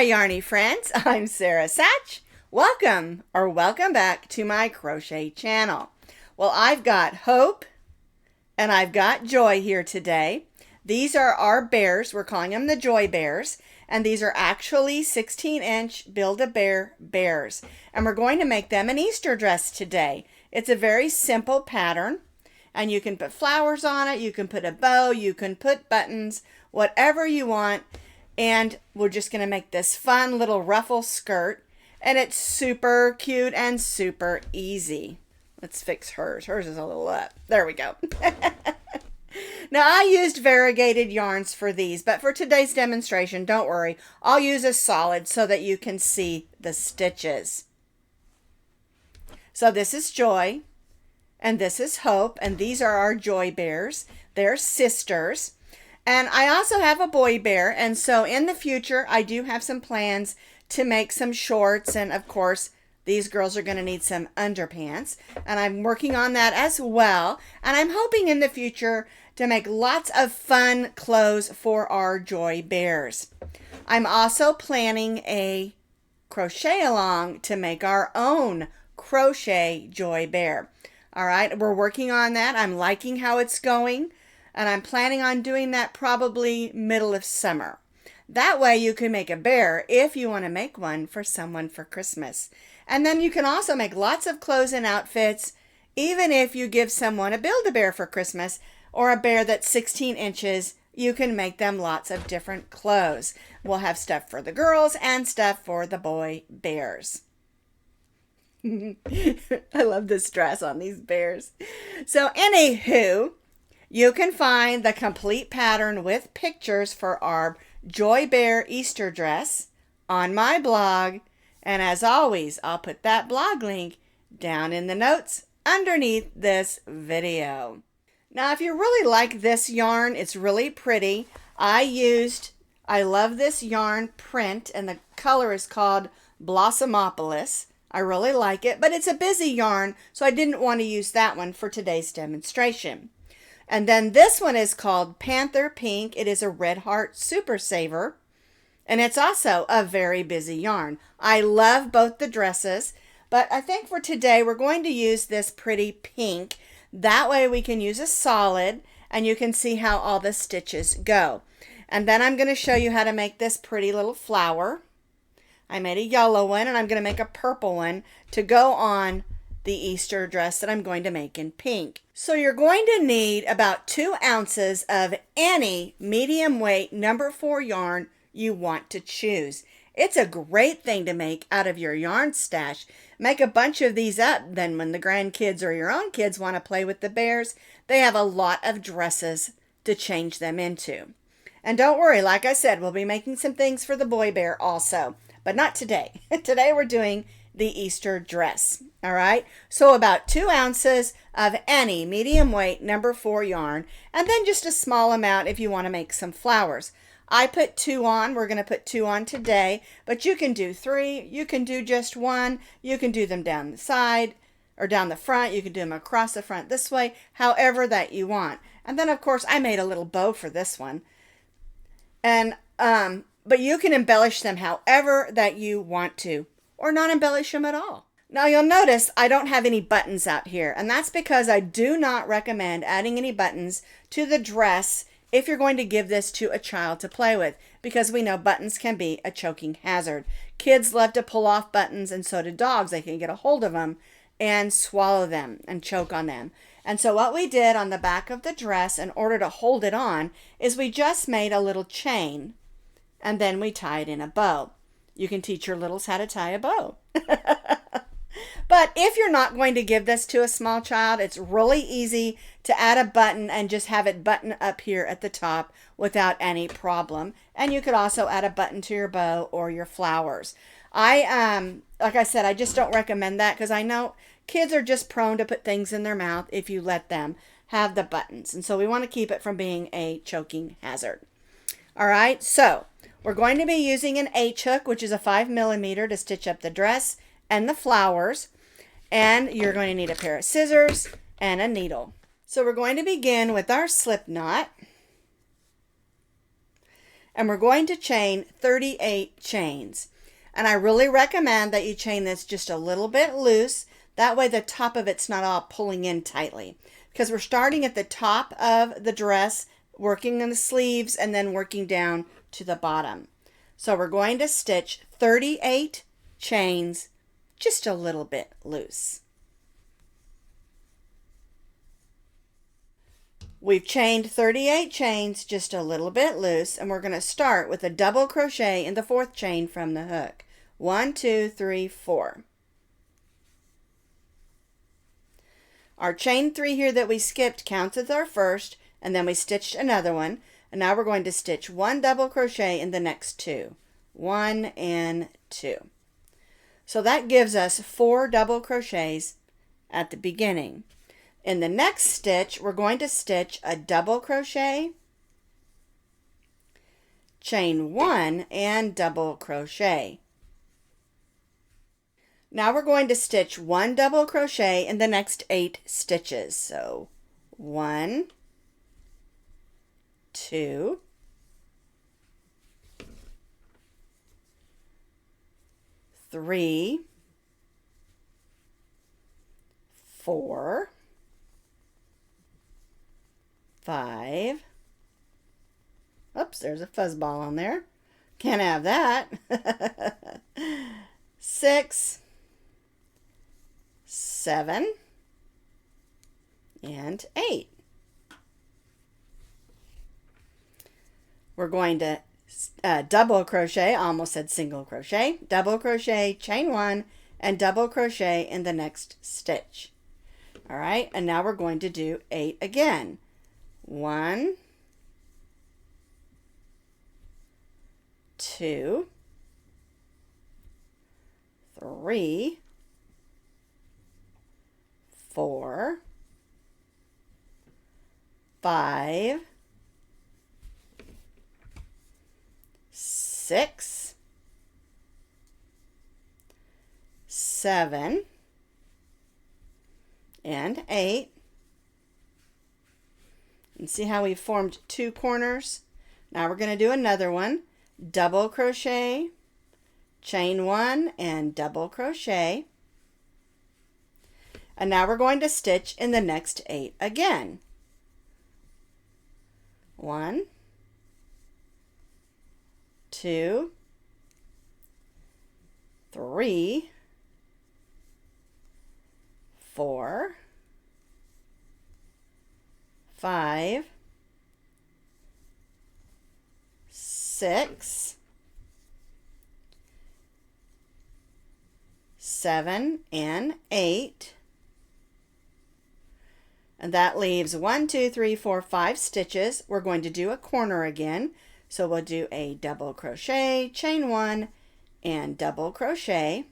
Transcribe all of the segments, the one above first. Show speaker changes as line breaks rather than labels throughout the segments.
my yarny friends, I'm Sara Sach. Welcome back to my crochet channel. Well, I've got Hope and I've got Joy here today. These are our bears. We're calling them the Joy Bears. And these are actually 16-inch Build-A-Bear bears. And we're going to make them an Easter dress today. It's a very simple pattern. And you can put flowers on it. You can put a bow. You can put buttons. Whatever you want. And we're just going to make this fun little ruffle skirt. And it's super cute and super easy. Let's fix hers. Hers is a little up. There we go. Now, I used variegated yarns for these, but for today's demonstration, don't worry. I'll use a solid so that you can see the stitches. So this is Joy, and this is Hope, and these are our Joy Bears. They're sisters. And I also have a boy bear, and so in the future, I do have some plans to make some shorts, and of course, these girls are going to need some underpants, and I'm working on that as well. And I'm hoping in the future to make lots of fun clothes for our Joy Bears. I'm also planning a crochet along to make our own crochet Joy Bear. All right, we're working on that. I'm liking how it's going, and I'm planning on doing that probably middle of summer. That way you can make a bear if you want to make one for someone for Christmas. And then you can also make lots of clothes and outfits, even if you give someone a Build-A-Bear for Christmas or a bear that's 16 inches, you can make them lots of different clothes. We'll have stuff for the girls and stuff for the boy bears. I love this dress on these bears. So anywho, you can find the complete pattern with pictures for our Joy Bear Easter dress on my blog. And as always, I'll put that blog link down in the notes underneath this video. Now, if you really like this yarn, it's really pretty. I love this yarn print, and the color is called Blossomopolis. I really like it, but it's a busy yarn, so I didn't want to use that one for today's demonstration. And then this one is called Panther Pink. It is a Red Heart Super Saver. And it's also a very busy yarn. I love both the dresses, but I think for today we're going to use this pretty pink. That way we can use a solid and you can see how all the stitches go. And then I'm going to show you how to make this pretty little flower. I made a yellow one and I'm going to make a purple one to go on the Easter dress that I'm going to make in pink. So you're going to need about 2 ounces of any medium weight number 4 yarn you want to choose. It's a great thing to make out of your yarn stash. Make a bunch of these up, then when the grandkids or your own kids want to play with the bears, they have a lot of dresses to change them into. And don't worry, like I said, we'll be making some things for the boy bear also, but not today. Today we're doing the Easter dress. All right, so about 2 ounces of any medium weight number 4 yarn, and then just a small amount if you want to make some flowers. I put 2 on. We're going to put 2 on today, but you can do 3. You can do just 1. You can do them down the side or down the front. You can do them across the front this way, however that you want. And then, of course, I made a little bow for this one. And but you can embellish them however that you want to, or not embellish them at all. Now, you'll notice I don't have any buttons out here, and that's because I do not recommend adding any buttons to the dress if you're going to give this to a child to play with, because we know buttons can be a choking hazard. Kids love to pull off buttons, and so do dogs. They can get a hold of them and swallow them and choke on them. And so what we did on the back of the dress in order to hold it on is we just made a little chain, and then we tied in a bow. You can teach your littles how to tie a bow. But if you're not going to give this to a small child, it's really easy to add a button and just have it button up here at the top without any problem. And you could also add a button to your bow or your flowers. Like I said, I just don't recommend that because I know kids are just prone to put things in their mouth if you let them have the buttons. And so we want to keep it from being a choking hazard. All right, so we're going to be using an H-hook, which is a 5mm to stitch up the dress and the flowers. And you're going to need a pair of scissors and a needle. So we're going to begin with our slip knot. and we're going to chain 38 chains. And I really recommend that you chain this just a little bit loose. That way the top of it's not all pulling in tightly, because we're starting at the top of the dress, working on the sleeves, and then working down to the bottom. So we're going to stitch 38 chains just a little bit loose. We've chained 38 chains just a little bit loose, and we're going to start with a double crochet in the 4th chain from the hook. 1, 2, 3, 4. Our chain 3 here that we skipped counts as our first, and then we stitched another one, and now we're going to stitch 1 double crochet in the next 2. 1 and 2. So that gives us 4 double crochets at the beginning. In the next stitch, we're going to stitch a double crochet, chain 1, and double crochet. Now we're going to stitch 1 double crochet in the next 8 stitches. So 1, 2, 3, 4, 5. Oops, there's a fuzzball on there. Can't have that. 6, 7, and 8. We're going to double crochet, I almost said single crochet, double crochet, chain 1, and double crochet in the next stitch. All right, and now we're going to do 8 again. 1, 2, 3, 4, 5, 6, 7, and 8. And see how we formed 2 corners? Now we're going to do another one. Double crochet, chain 1, and double crochet. And now we're going to stitch in the next 8 again. 1, 2, 3, 4, 5, 6, 7, and 8. And that leaves 1, 2, 3, 4, 5 stitches. We're going to do a corner again. So we'll do a double crochet, chain 1, and double crochet.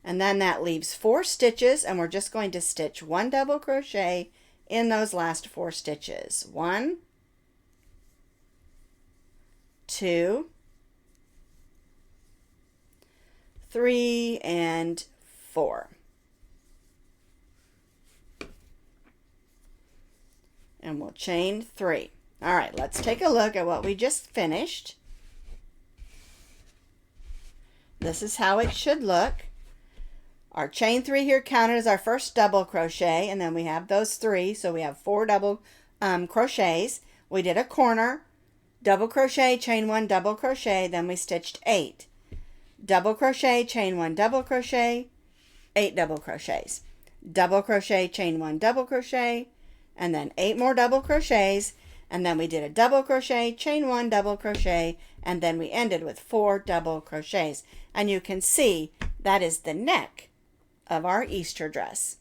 And then that leaves 4 stitches, and we're just going to stitch 1 double crochet in those last 4 stitches. 1, 2, 3, and 4. And we'll chain 3. All right, let's take a look at what we just finished. This is how it should look. Our chain 3 here counted as our first double crochet, and then we have those 3, so we have 4 double crochets. We did a corner, double crochet, chain 1, double crochet, then we stitched 8. Double crochet, chain 1, double crochet, 8 double crochets. Double crochet, chain 1, double crochet, and then 8 more double crochets, and then we did a double crochet, chain 1, double crochet, and then we ended with 4 double crochets. And you can see that is the neck of our Easter dress.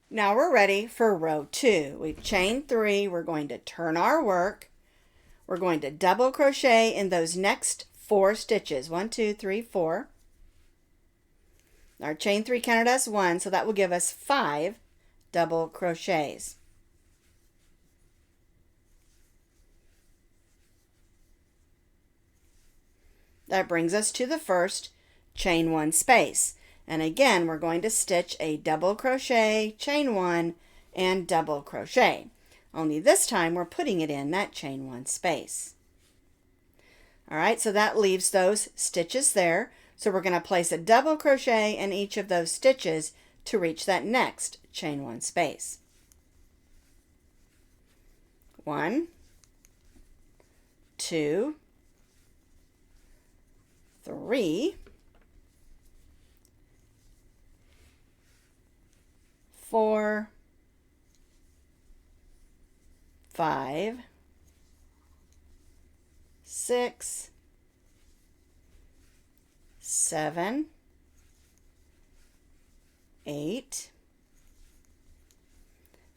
Now we're ready for row 2. We've chained 3. We're going to turn our work. We're going to double crochet in those next 4 stitches. 1, 2, 3, 4. Our chain 3 counted as 1, so that will give us 5 double crochets. That brings us to the first chain 1 space. And again, we're going to stitch a double crochet, chain 1, and double crochet. Only this time we're putting it in that chain 1 space. All right, so that leaves those stitches there. So we're going to place a double crochet in each of those stitches to reach that next chain 1 space. 1, 2, 3, 4, 5, 6, 7, 8,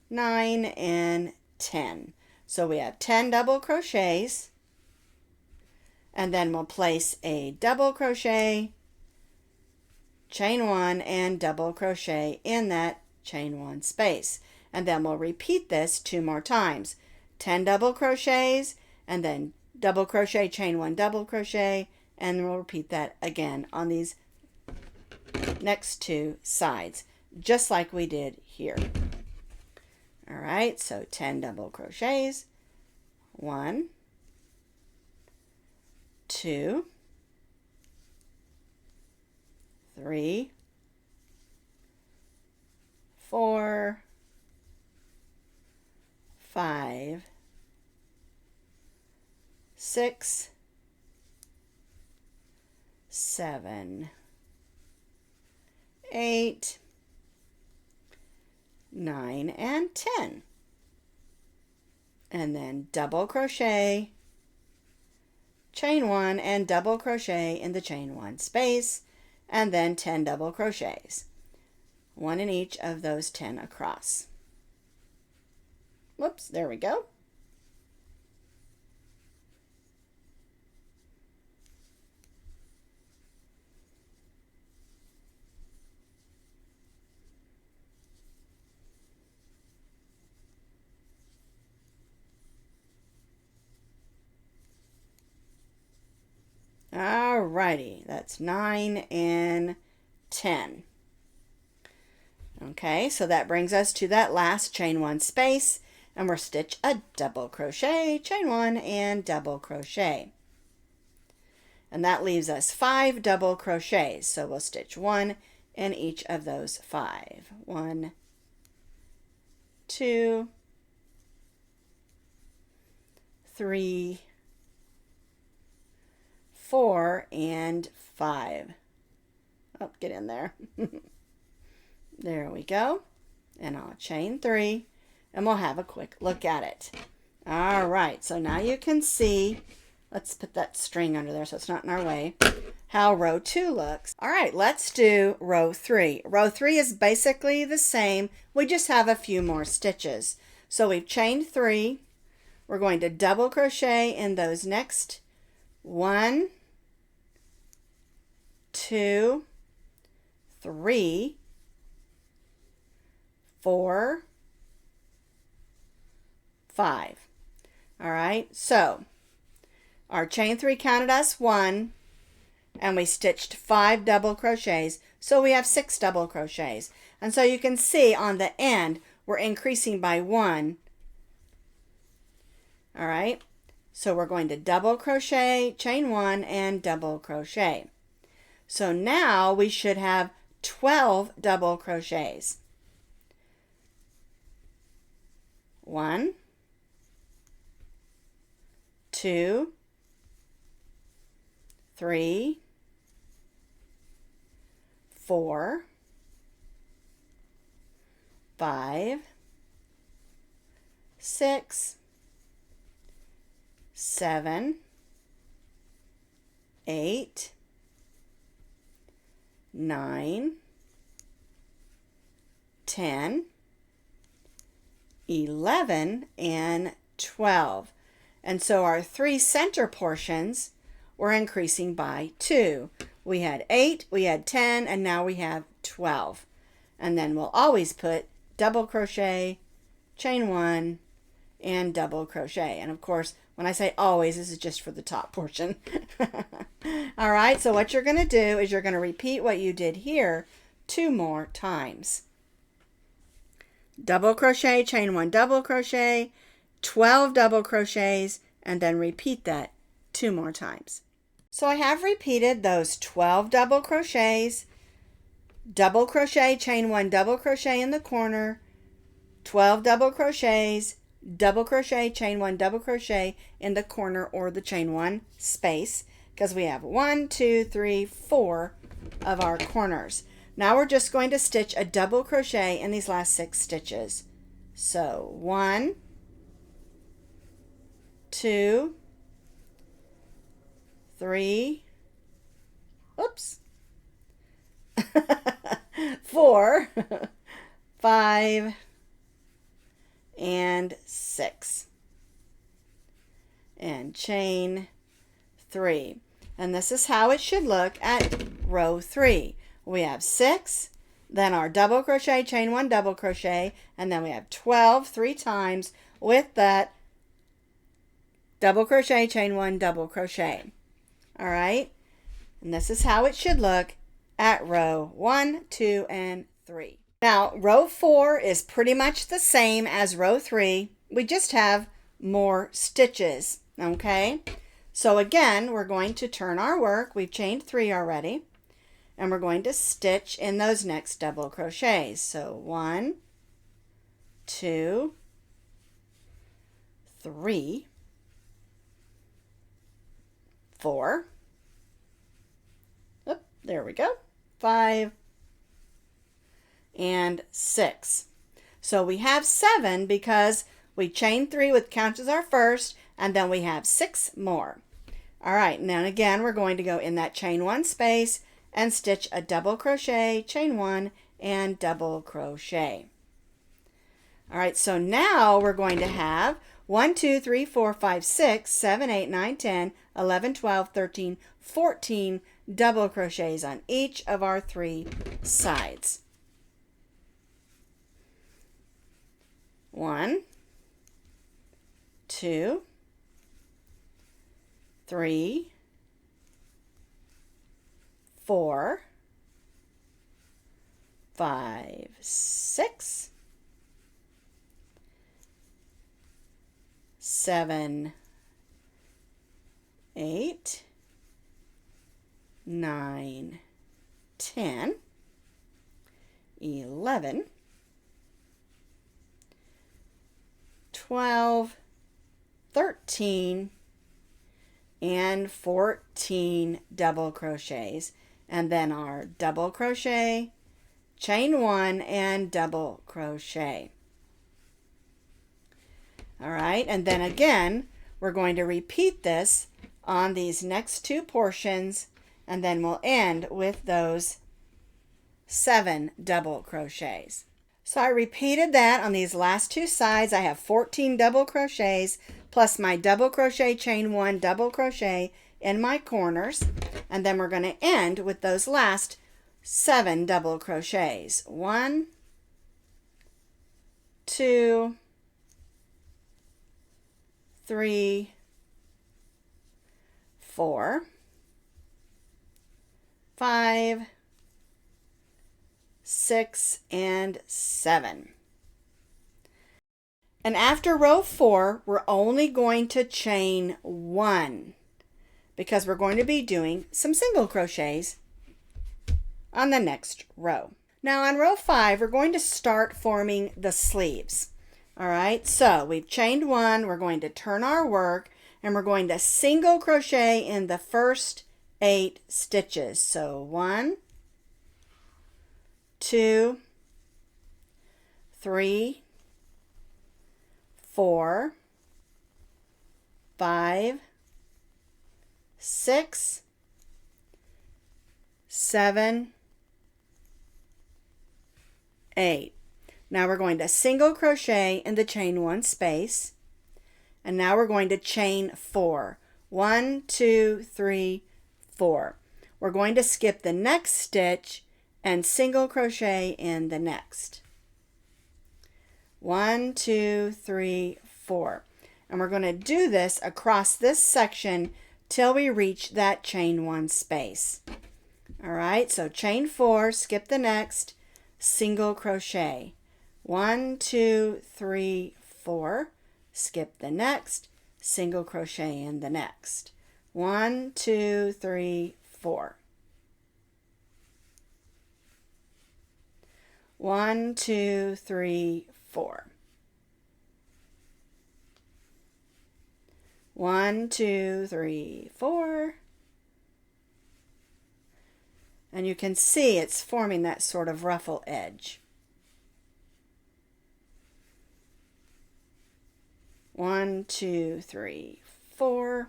9, and 10. So we have 10 double crochets, and then we'll place a double crochet, chain 1, and double crochet in that chain 1 space. And then we'll repeat this 2 more times. 10 double crochets, and then double crochet, chain 1, double crochet, and we'll repeat that again on these next 2 sides, just like we did here. All right, so 10 double crochets, 1, 2, 3, 4, 5, 6, 7, 8, 9, and 10. And then double crochet, chain 1, and double crochet in the chain 1 space, and then 10 double crochets, 1 in each of those 10 across. Whoops, there we go. Alrighty, that's 9 and 10. Okay, so that brings us to that last chain 1 space, and we'll stitch a double crochet, chain 1, and double crochet. And that leaves us 5 double crochets, so we'll stitch 1 in each of those 5. 1, 2, 3, 4, and 5. Oh, get in there. There we go. And I'll chain 3, and we'll have a quick look at it. All right, so now you can see, let's put that string under there so it's not in our way, how row 2 looks. All right, let's do row 3. Row 3 is basically the same. We just have a few more stitches. So we've chained 3. We're going to double crochet in those next 1, 2, 3, 4, 5. All right, so our chain 3 counted us 1, and we stitched 5 double crochets, so we have 6 double crochets. And so you can see on the end we're increasing by 1. All right, so we're going to double crochet, chain 1, and double crochet. So now we should have 12 double crochets. 1, 2, 3, 4, 5, 6, 7, 8, 9, 10, 11, and 12. And so our 3 center portions were increasing by 2. We had 8, we had 10, and now we have 12. And then we'll always put double crochet, chain 1, and double crochet. And of course, when I say always, this is just for the top portion. All right, so what you're going to do is you're going to repeat what you did here 2 more times. Double crochet, chain 1, double crochet, 12 double crochets, and then repeat that 2 more times. So I have repeated those 12 double crochets, double crochet, chain 1, double crochet in the corner, 12 double crochets, double crochet, chain 1, double crochet in the corner or the chain 1 space, because we have 1, 2, 3, 4 of our corners. Now we're just going to stitch a double crochet in these last 6 stitches. So 1, 2, 3, oops, 4, 5, and 6. And chain 3. And this is how it should look at row 3. We have 6, then our double crochet, chain 1, double crochet, and then we have 12 3 times with that double crochet, chain 1, double crochet. All right, and this is how it should look at row 1, 2, and 3. Now, row 4 is pretty much the same as row 3. We just have more stitches, okay? So again, we're going to turn our work. We've chained 3 already, and we're going to stitch in those next double crochets. So 1, 2, 3, 4, oh, there we go, 5, and 6. So we have 7 because we chained 3 with count as our first, and then we have 6 more. All right, and then again we're going to go in that chain 1 space and stitch a double crochet, chain 1, and double crochet. All right, so now we're going to have 1, 2, 3, 4, 5, 6, 7, 8, 9, 10, 11, 12, 13, 14 double crochets on each of our 3 sides. 1, 2, 3, 4, 5, 6, 7, 8, 9, 10, 11, 12, 13, and 14 double crochets, and then our double crochet, chain 1, and double crochet. All right, and then again we're going to repeat this on these next 2 portions, and then we'll end with those 7 double crochets. So I repeated that on these last 2 sides. I have 14 double crochets plus my double crochet, chain 1, double crochet in my corners, and then we're going to end with those last 7 double crochets. 1, 2, 3, 4, 5, 6, and 7. And after row 4, we're only going to chain 1 because we're going to be doing some single crochets on the next row. Now on row 5, we're going to start forming the sleeves. All right, so we've chained 1, we're going to turn our work, and we're going to single crochet in the first 8 stitches. So 1, 2, 3, 4, 5, 6, 7, 8. Now we're going to single crochet in the chain 1 space, and now we're going to chain 4. 1, 2, 3, 4. We're going to skip the next stitch and single crochet in the next. 1, 2, 3, 4. And we're going to do this across this section till we reach that chain 1 space. All right, so chain 4, skip the next, single crochet. 1, 2, 3, 4, skip the next, single crochet in the next. 1, 2, 3, 4. 1, 2, 3, 4. 1, 2, 3, 4. And you can see it's forming that sort of ruffle edge. 1, 2, 3, 4.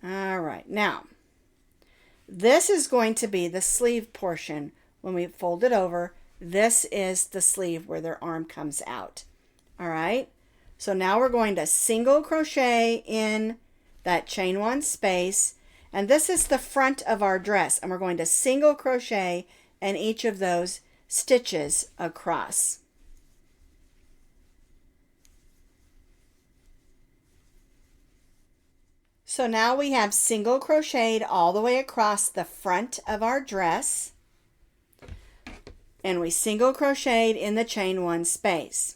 All right, now this is going to be the sleeve portion. When we fold it over, this is the sleeve where their arm comes out. All right, so now we're going to single crochet in that chain 1 space, and this is the front of our dress, and we're going to single crochet in each of those stitches across. So now we have single crocheted all the way across the front of our dress, and we single crocheted in the chain 1 space.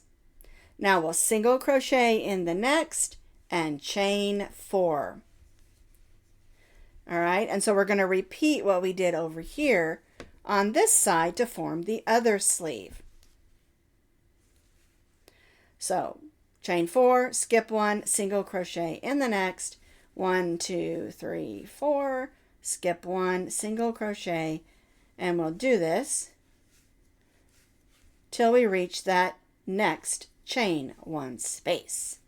Now we'll single crochet in the next and chain 4. All right, and so we're going to repeat what we did over here on this side to form the other sleeve. So chain 4, skip 1, single crochet in the next, 1, 2, 3, 4, skip 1, single crochet, and we'll do this till we reach that next chain 1 space.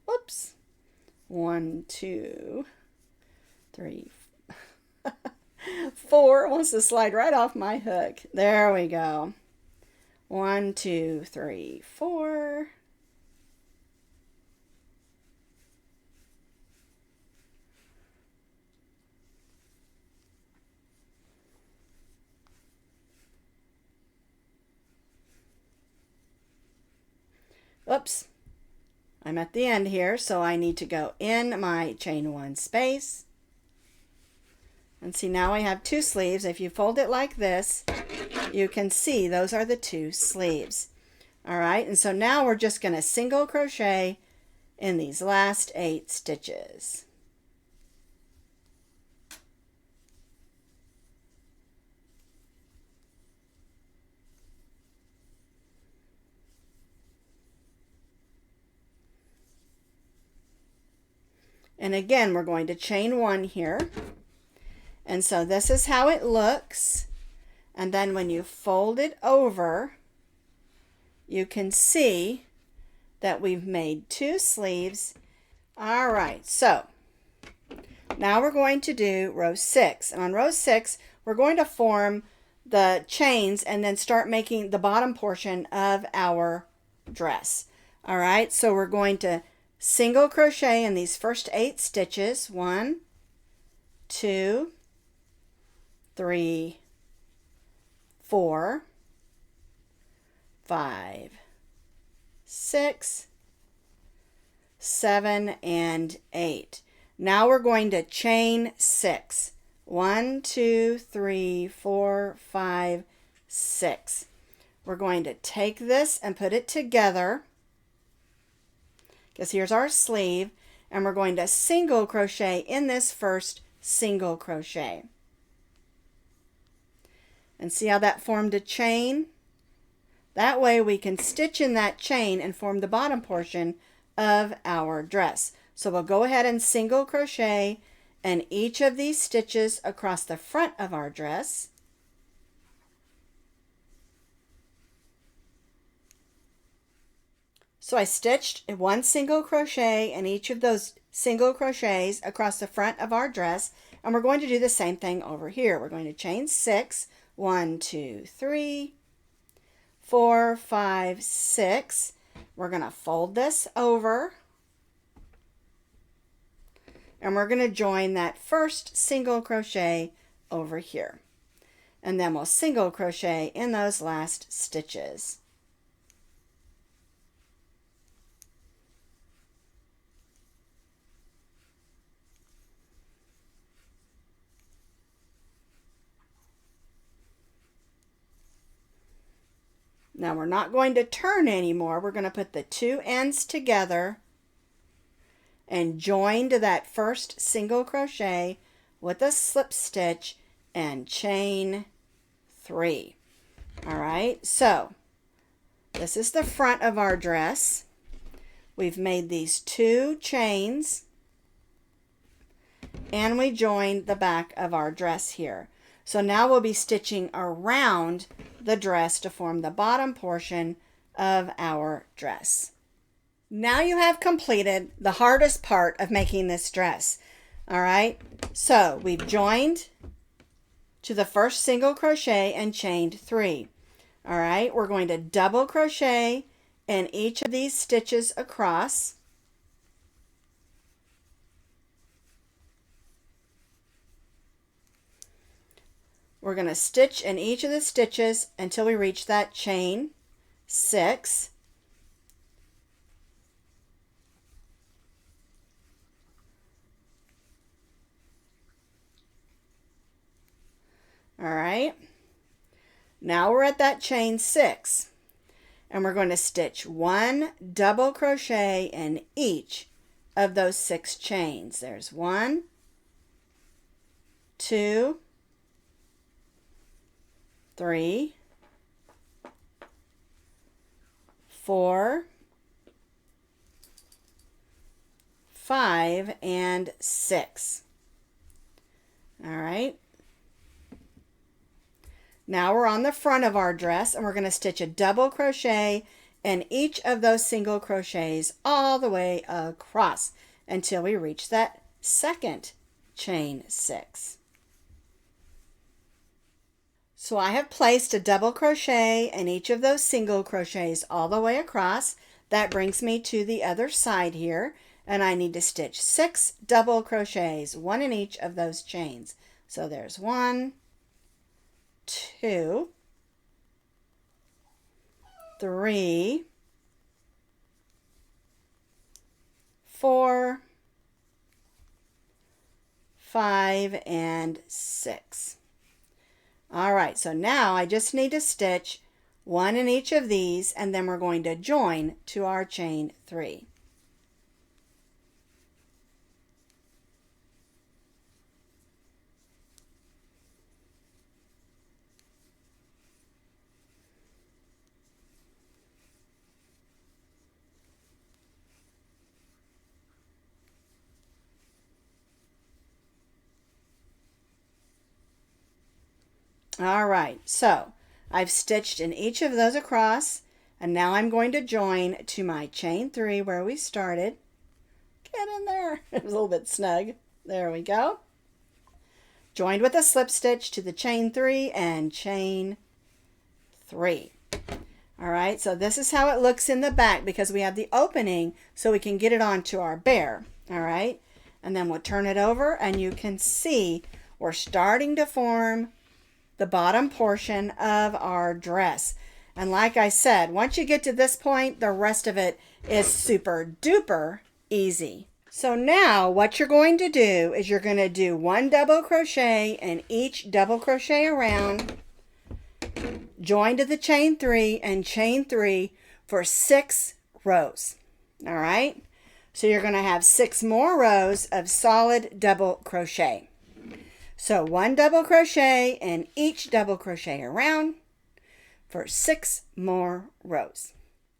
Whoops. 1, 2, 3, 4 wants to slide right off my hook. There we go. 1, 2, 3, 4. Oops. I'm at the end here, so I need to go in my chain 1 space. And see, now I have 2 sleeves. If you fold it like this, you can see those are the 2 sleeves. All right, and so now we're just going to single crochet in these last 8 stitches. And again, we're going to chain 1 here. And so this is how it looks. And then when you fold it over, you can see that we've made 2 sleeves. All right, so now we're going to do row 6. And on row 6, we're going to form the chains and then start making the bottom portion of our dress. All right, so we're going to single crochet in these first 8 stitches. 1, 2, 3, 4, 5, 6, 7, and 8. Now we're going to chain 6. 1, 2, 3, 4, 5, 6. We're going to take this and put it together, because here's our sleeve, and we're going to single crochet in this first single crochet. And see how that formed a chain? That way we can stitch in that chain and form the bottom portion of our dress. So we'll go ahead and single crochet in each of these stitches across the front of our dress. So I stitched 1 single crochet in each of those single crochets across the front of our dress, and we're going to do the same thing over here. We're going to chain 6. 1, 2, 3, 4, 5, 6. We're going to fold this over, and we're going to join that first single crochet over here. And then we'll single crochet in those last stitches. Now we're not going to turn anymore. We're going to put the two ends together and join to that first single crochet with a slip stitch and chain 3. All right, so this is the front of our dress. We've made these 2 chains and we joined the back of our dress here. So now we'll be stitching around the dress to form the bottom portion of our dress. Now you have completed the hardest part of making this dress. All right, so we've joined to the first single crochet and chained 3. All right, we're going to double crochet in each of these stitches across. We're going to stitch in each of the stitches until we reach that chain 6. All right, now we're at that chain 6 and we're going to stitch 1 double crochet in each of those 6 chains. There's 1, 2, 3, 4, 5, and 6. All right. Now we're on the front of our dress and we're going to stitch a double crochet in each of those single crochets all the way across until we reach that second chain 6. So I have placed a double crochet in each of those single crochets all the way across. That brings me to the other side here, and I need to stitch 6 double crochets, 1 in each of those chains. So there's 1, 2, 3, 4, 5, and 6. All right, so now I just need to stitch 1 in each of these, and then we're going to join to our chain 3. All right, so I've stitched in each of those across, and now I'm going to join to my chain 3 where we started. Get in there. It was a little bit snug. There we go. Joined with a slip stitch to the chain 3 and chain 3. All right, so this is how it looks in the back because we have the opening so we can get it onto our bear. All right, and then we'll turn it over and you can see we're starting to form the bottom portion of our dress. And like I said, once you get to this point, the rest of it is super duper easy. So now what you're going to do is you're going to do 1 double crochet in each double crochet around, join to the chain 3 and chain 3 for 6 rows. All right, so you're going to have 6 more rows of solid double crochet. So 1 double crochet in each double crochet around for 6 more rows.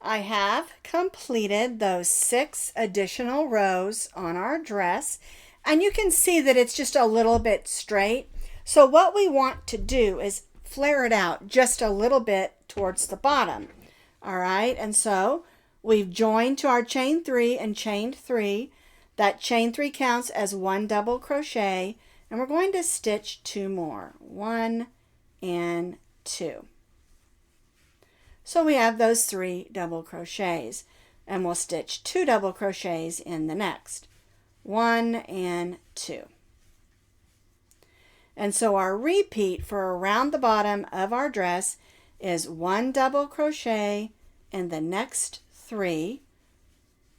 I have completed those 6 additional rows on our dress, and you can see that it's just a little bit straight. So what we want to do is flare it out just a little bit towards the bottom. All right, and so we've joined to our chain 3 and chained 3. That chain 3 counts as 1 double crochet. And we're going to stitch 2 more, 1 and 2. So we have those 3 double crochets, and we'll stitch 2 double crochets in the next, 1 and 2. And so our repeat for around the bottom of our dress is 1 double crochet in the next 3,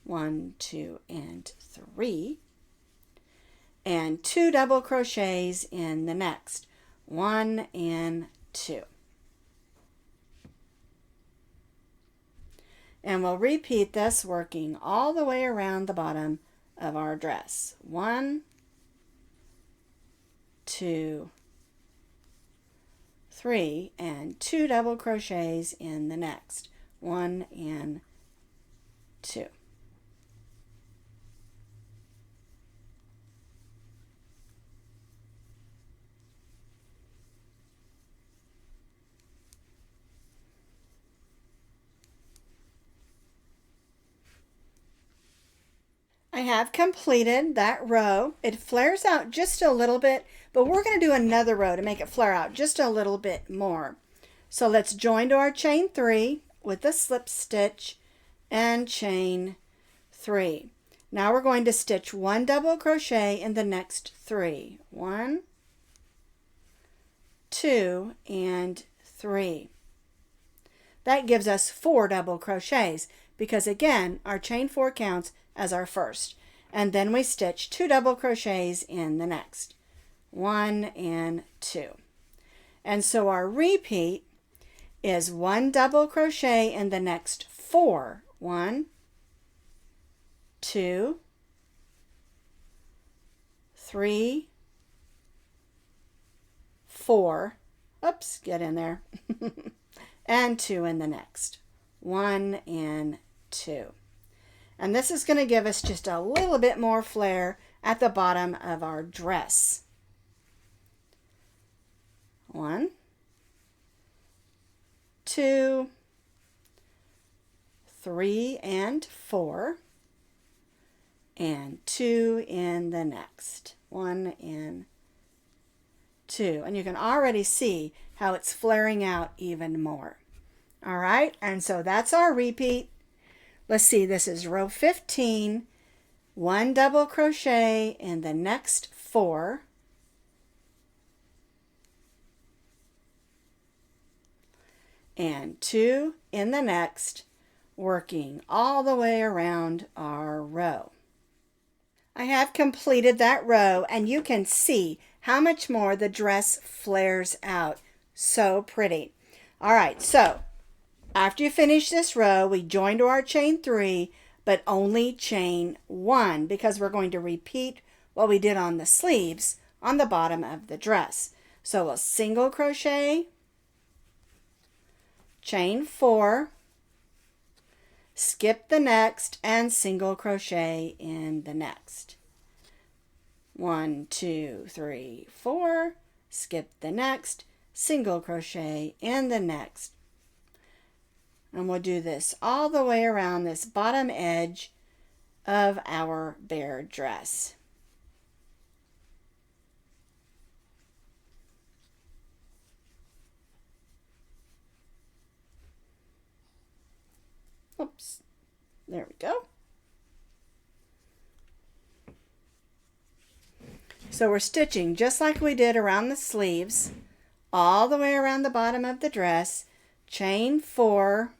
1, 2, and 3. And 2 double crochets in the next, 1 and 2. And we'll repeat this, working all the way around the bottom of our dress. 1, 2, 3, and 2 double crochets in the next. 1 and 2. I have completed that row. It flares out just a little bit, but we're going to do another row to make it flare out just a little bit more. So let's join to our chain 3 with a slip stitch and chain 3. Now we're going to stitch 1 double crochet in the next 3. 1, 2, and 3. That gives us 4 double crochets because again, our chain 4 counts as our first. And then we stitch 2 double crochets in the next. 1 and 2. And so our repeat is 1 double crochet in the next 4. 1, 2, 3, 4. Oops, get in there. And 2 in the next. 1 and 2. And this is going to give us just a little bit more flare at the bottom of our dress. 1, 2, 3, and 4, and 2 in the next. 1 and 2. And you can already see how it's flaring out even more. All right, and so that's our repeat. Let's see, this is row 15, 1 double crochet in the next 4, and 2 in the next, working all the way around our row. I have completed that row, and you can see how much more the dress flares out. So pretty. All right, so after you finish this row, we join to our chain 3, but only chain 1 because we're going to repeat what we did on the sleeves on the bottom of the dress. So a single crochet, chain 4, skip the next, and single crochet in the next. 1, 2, 3, 4, skip the next, single crochet in the next. And we'll do this all the way around this bottom edge of our bear dress. Oops, there we go. So we're stitching just like we did around the sleeves, all the way around the bottom of the dress, chain 4,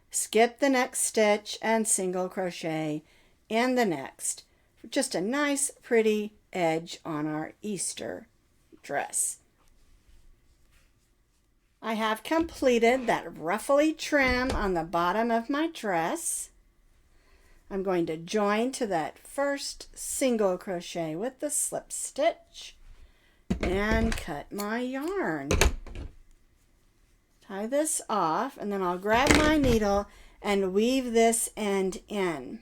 skip the next stitch, and single crochet in the next. Just a nice pretty edge on our Easter dress. I have completed that ruffly trim on the bottom of my dress. I'm going to join to that first single crochet with the slip stitch and cut my yarn. Tie this off, and then I'll grab my needle and weave this end in.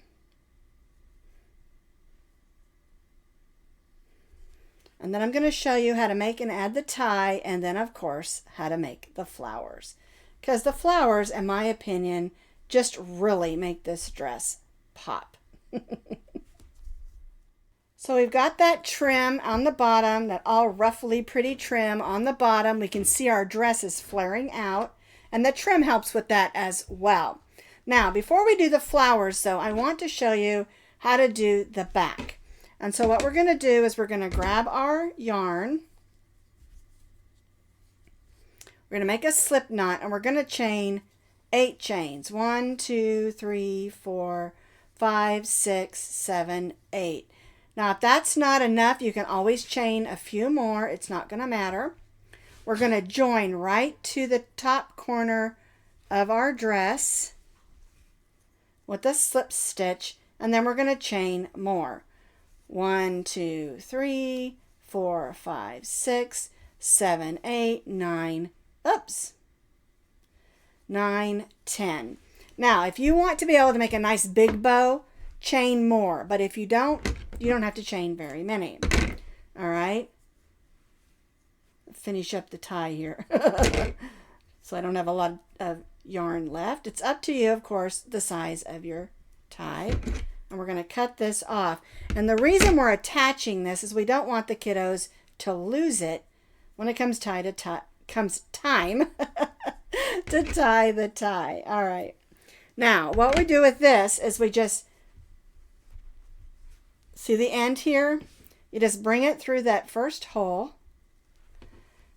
And then I'm going to show you how to make and add the tie, and then of course how to make the flowers. Because the flowers, in my opinion, just really make this dress pop. So we've got that trim on the bottom, that all ruffly pretty trim on the bottom. We can see our dress is flaring out, and the trim helps with that as well. Now, before we do the flowers though, I want to show you how to do the back. And so what we're going to do is we're going to grab our yarn. We're going to make a slip knot, and we're going to chain 8 chains. 1, 2, 3, 4, 5, 6, 7, 8. Now, if that's not enough, you can always chain a few more. It's not going to matter. We're going to join right to the top corner of our dress with a slip stitch, and then we're going to chain more. 1, 2, 3, 4, 5, 6, 7, 8, 9, oops, 9, 10. Now, if you want to be able to make a nice big bow, chain more. But if you don't have to chain very many. All right. Finish up the tie here. So I don't have a lot of yarn left. It's up to you, of course, the size of your tie. And we're going to cut this off. And the reason we're attaching this is we don't want the kiddos to lose it when it comes time to tie the tie. All right. Now, what we do with this is we just see the end here. You just bring it through that first hole.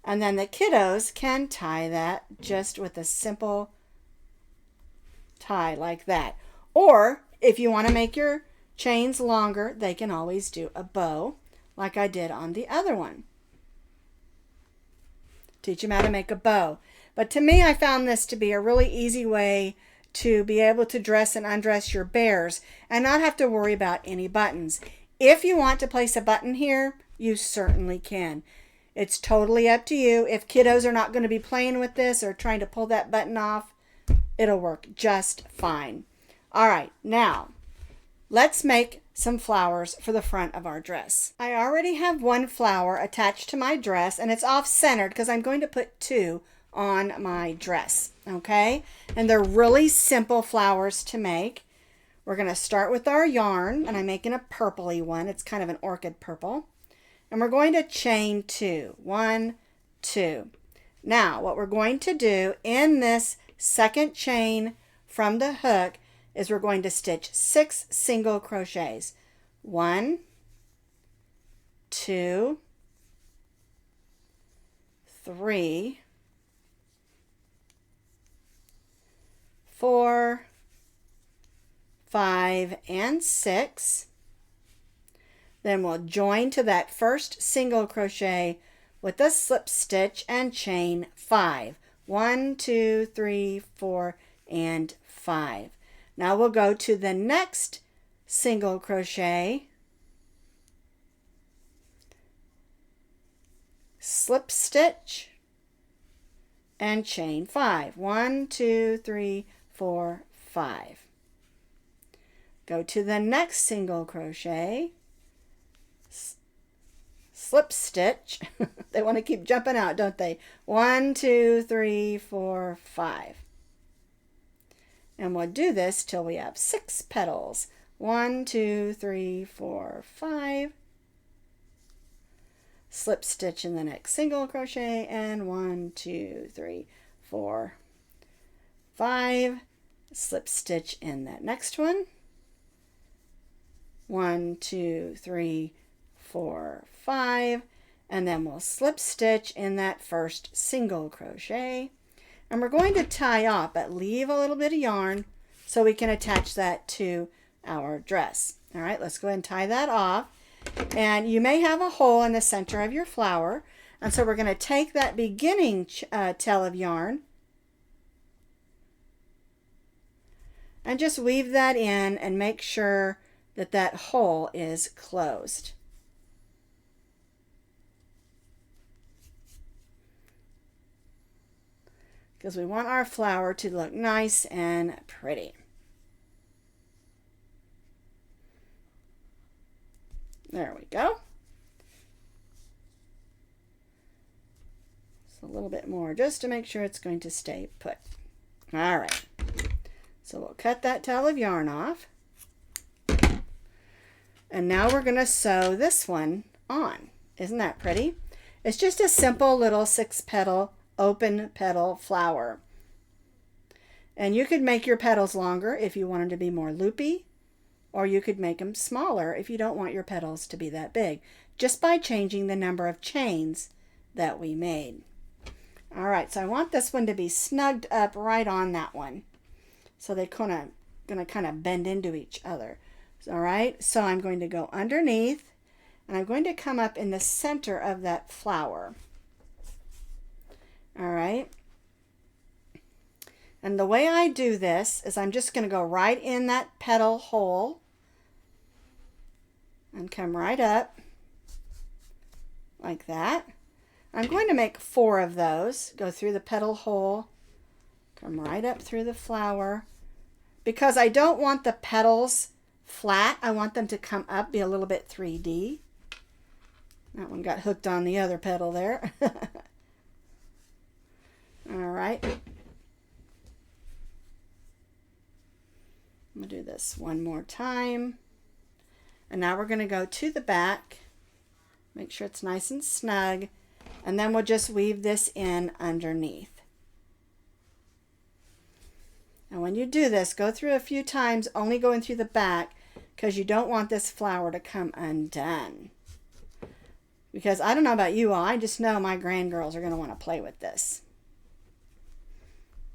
And then the kiddos can tie that just with a simple tie like that. Or if you want to make your chains longer, they can always do a bow like I did on the other one. Teach them how to make a bow. But to me, I found this to be a really easy way to be able to dress and undress your bears and not have to worry about any buttons. If you want to place a button here, you certainly can. It's totally up to you. If kiddos are not going to be playing with this or trying to pull that button off, it'll work just fine. All right, now let's make some flowers for the front of our dress. I already have one flower attached to my dress, and it's off-centered because I'm going to put 2 on my dress, okay? And they're really simple flowers to make. We're going to start with our yarn, and I'm making a purpley one. It's kind of an orchid purple. And we're going to chain 2. 1, 2. Now, what we're going to do in this second chain from the hook is we're going to stitch 6 single crochets. 1, 2, 3, 4, 5, and 6. Then we'll join to that first single crochet with a slip stitch and chain 5. 1, 2, 3, 4, and 5. Now we'll go to the next single crochet, slip stitch, and chain 5. 1, 2, 3, 4, 5. Go to the next single crochet, slip stitch. They want to keep jumping out, don't they? 1, 2, 3, 4, 5. And we'll do this till we have 6 petals. 1, 2, 3, 4, 5. Slip stitch in the next single crochet, and 1, 2, 3, 4, 5. Slip stitch in that next one. 1, 2, 3, 4, 5, and then we'll slip stitch in that first single crochet, and we're going to tie off, but leave a little bit of yarn so we can attach that to our dress. All right, let's go ahead and tie that off. And you may have a hole in the center of your flower, and so we're going to take that beginning tail of yarn and just weave that in and make sure that that hole is closed. Because we want our flower to look nice and pretty. There we go. Just a little bit more just to make sure it's going to stay put. All right. So we'll cut that tail of yarn off. And now we're going to sew this one on. Isn't that pretty? It's just a simple little 6-petal, open petal flower. And you could make your petals longer if you want them to be more loopy, or you could make them smaller if you don't want your petals to be that big, just by changing the number of chains that we made. All right, so I want this one to be snugged up right on that one. So they're going to kind of bend into each other. All right, so I'm going to go underneath, and I'm going to come up in the center of that flower. All right. And the way I do this is I'm just going to go right in that petal hole and come right up like that. I'm going to make 4 of those. Go through the petal hole, come right up through the flower. Because I don't want the petals flat, I want them to come up, be a little bit 3D. That one got hooked on the other petal there. All right. I'm going to do this one more time. And now we're going to go to the back. Make sure it's nice and snug. And then we'll just weave this in underneath. And when you do this, go through a few times, only going through the back, because you don't want this flower to come undone. Because I don't know about you all, I just know my grandgirls are going to want to play with this.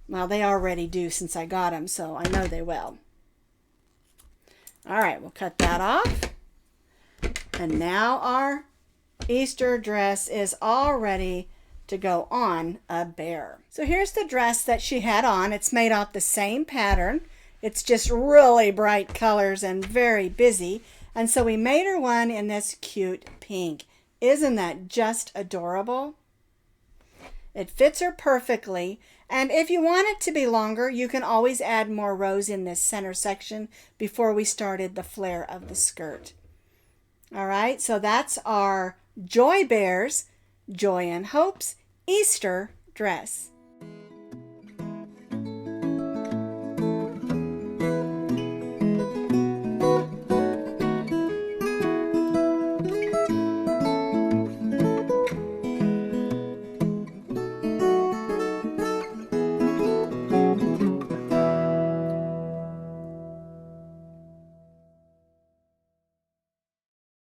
Well, they already do since I got them, so I know they will. All right, we'll cut that off. And now our Easter dress is all ready to go on a bear. So here's the dress that she had on. It's made off the same pattern. It's just really bright colors and very busy. And so we made her one in this cute pink. Isn't that just adorable? It fits her perfectly. And if you want it to be longer, you can always add more rows in this center section before we started the flare of the skirt. All right, so that's our Joy Bears, Joy and Hope's Easter dress.